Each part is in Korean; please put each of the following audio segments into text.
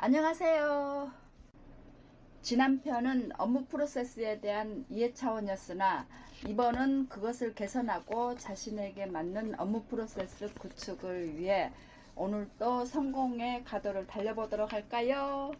안녕하세요. 지난 편은 업무 프로세스에 대한 이해 차원이었으나 이번은 그것을 개선하고 자신에게 맞는 업무 프로세스 구축을 위해 오늘 또 성공의 가도를 달려보도록 할까요?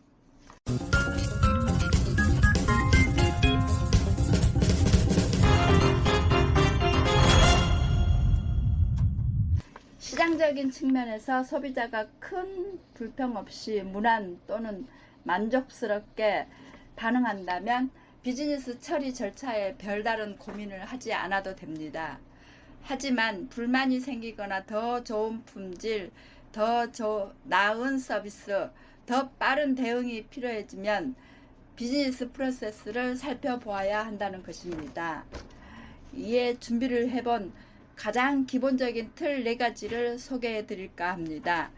시장적인 측면에서 소비자가 큰 불평 없이 무난 또는 만족스럽게 반응한다면 비즈니스 처리 절차에 별다른 고민을 하지 않아도 됩니다. 하지만 불만이 생기거나 더 좋은 품질, 나은 서비스, 더 빠른 대응이 필요해지면 비즈니스 프로세스를 살펴보아야 한다는 것입니다. 이에 준비를 해본 가장 기본적인 틀 4가지를 소개해 드릴까 합니다.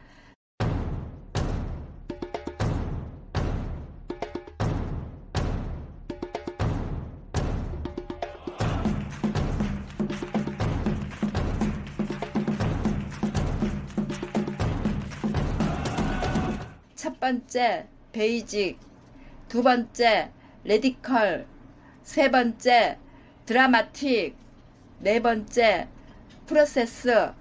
첫 번째, 베이직. 두 번째, 레디컬. 세 번째, 드라마틱. 네 번째, 프로세스.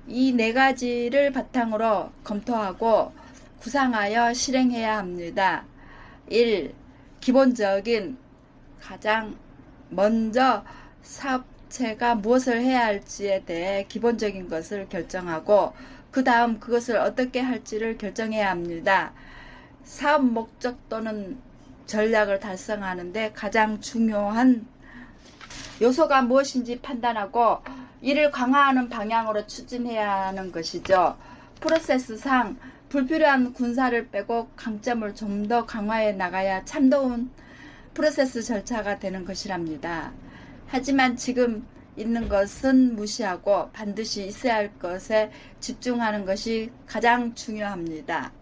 이 4가지를 바탕으로 검토하고 구상하여 실행해야 합니다. 1. 기본적인. 가장 먼저 사업체가 무엇을 해야 할지에 대해 기본적인 것을 결정하고 그 다음 그것을 어떻게 할지를 결정해야 합니다. 사업 목적 또는 전략을 달성하는데 가장 중요한 요소가 무엇인지 판단하고 이를 강화하는 방향으로 추진해야 하는 것이죠. 프로세스상 불필요한 군사를 빼고 강점을 좀 더 강화해 나가야 참다운 프로세스 절차가 되는 것이랍니다. 하지만 지금 있는 것은 무시하고 반드시 있어야 할 것에 집중하는 것이 가장 중요합니다.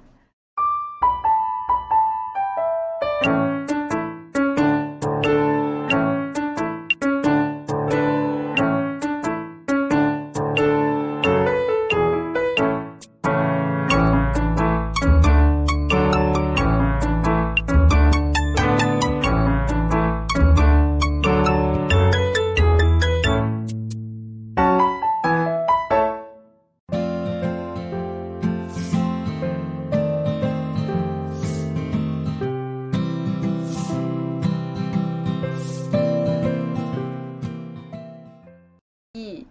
이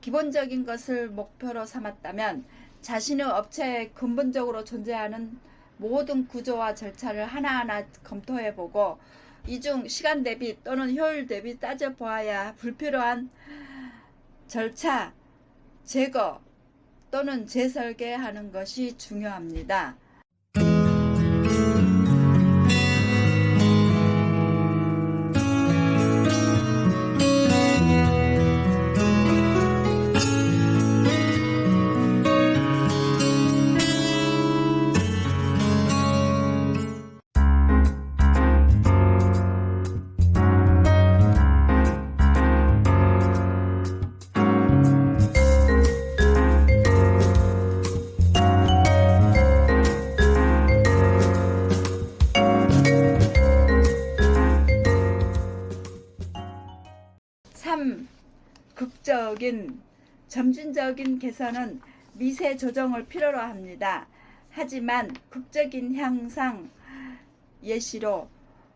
기본적인 것을 목표로 삼았다면 자신의 업체에 근본적으로 존재하는 모든 구조와 절차를 하나하나 검토해보고 이 중 시간 대비 또는 효율 대비 따져보아야 불필요한 절차 제거 또는 재설계하는 것이 중요합니다. 극적인 점진적인 개선은 미세 조정을 필요로 합니다. 하지만 극적인 향상 예시로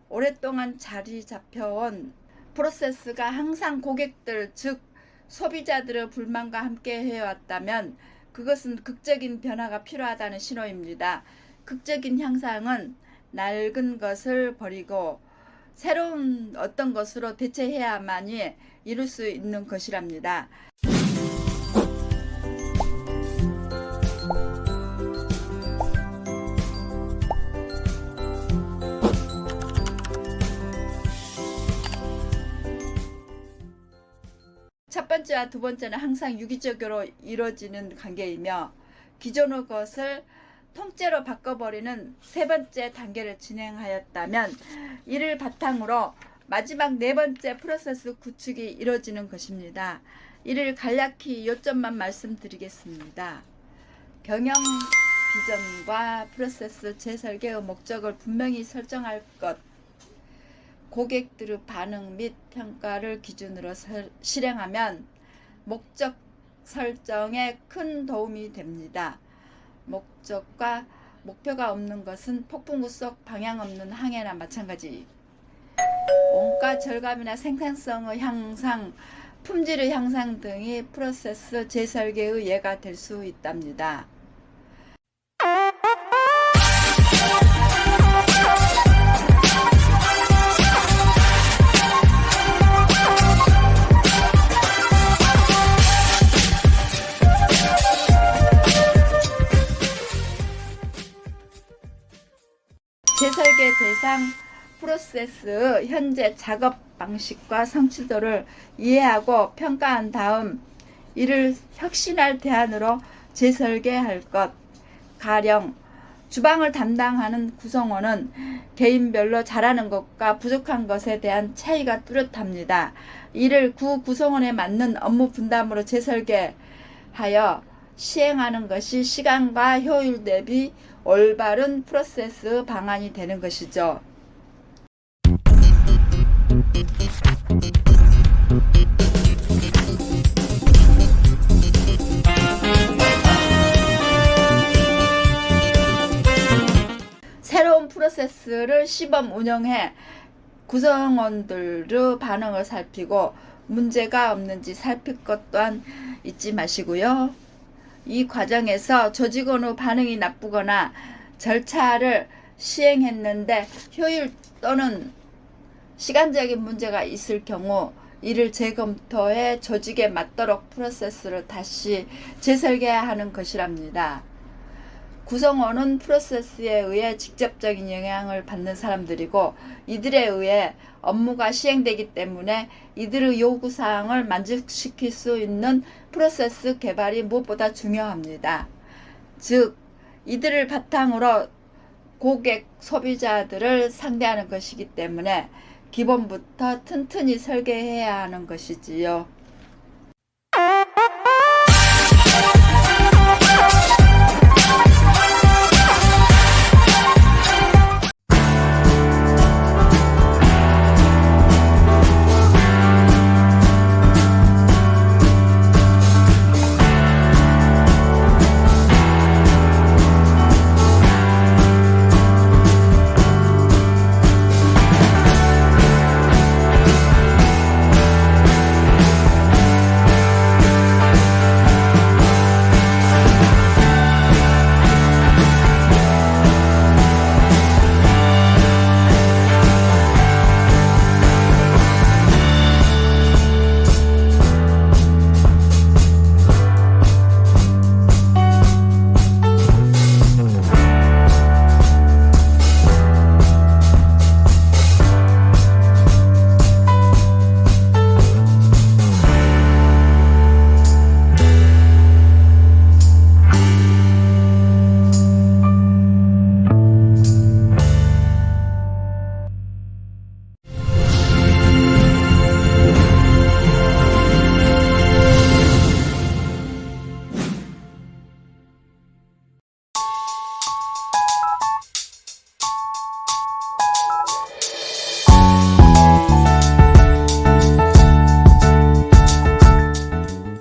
오랫동안 자리 잡혀온 프로세스가 항상 고객들 즉 소비자들의 불만과 함께 해왔다면 그것은 극적인 변화가 필요하다는 신호입니다. 극적인 향상은 낡은 것을 버리고 새로운 어떤 것으로 대체해야만이 이룰 수 있는 것이랍니다. 첫 번째와 두 번째는 항상 유기적으로 이루어지는 관계이며 기존의 것을 통째로 바꿔버리는 세 번째 단계를 진행하였다면 이를 바탕으로 마지막 4번째 프로세스 구축이 이루어지는 것입니다. 이를 간략히 요점만 말씀드리겠습니다. 경영 비전과 프로세스 재설계의 목적을 분명히 설정할 것, 고객들의 반응 및 평가를 기준으로 실행하면 목적 설정에 큰 도움이 됩니다. 목적과 목표가 없는 것은 폭풍우 속 방향 없는 항해나 마찬가지. 원가 절감이나 생산성의 향상, 품질의 향상 등이 프로세스 재설계의 예가 될 수 있답니다. 재설계 대상 프로세스 현재 작업 방식과 성취도를 이해하고 평가한 다음 이를 혁신할 대안으로 재설계할 것. 가령 주방을 담당하는 구성원은 개인별로 잘하는 것과 부족한 것에 대한 차이가 뚜렷합니다. 이를 구성원에 맞는 업무 분담으로 재설계하여 시행하는 것이 시간과 효율 대비 올바른 프로세스 방안이 되는 것이죠. 새로운 프로세스를 시범 운영해 구성원들의 반응을 살피고 문제가 없는지 살필 것 또한 잊지 마시고요. 이 과정에서 조직원의 반응이 나쁘거나 절차를 시행했는데 효율 또는 시간적인 문제가 있을 경우 이를 재검토해 조직에 맞도록 프로세스를 다시 재설계하는 것이랍니다. 구성원은 프로세스에 의해 직접적인 영향을 받는 사람들이고 이들에 의해 업무가 시행되기 때문에 이들의 요구사항을 만족시킬 수 있는 프로세스 개발이 무엇보다 중요합니다. 즉, 이들을 바탕으로 고객, 소비자들을 상대하는 것이기 때문에 기본부터 튼튼히 설계해야 하는 것이지요.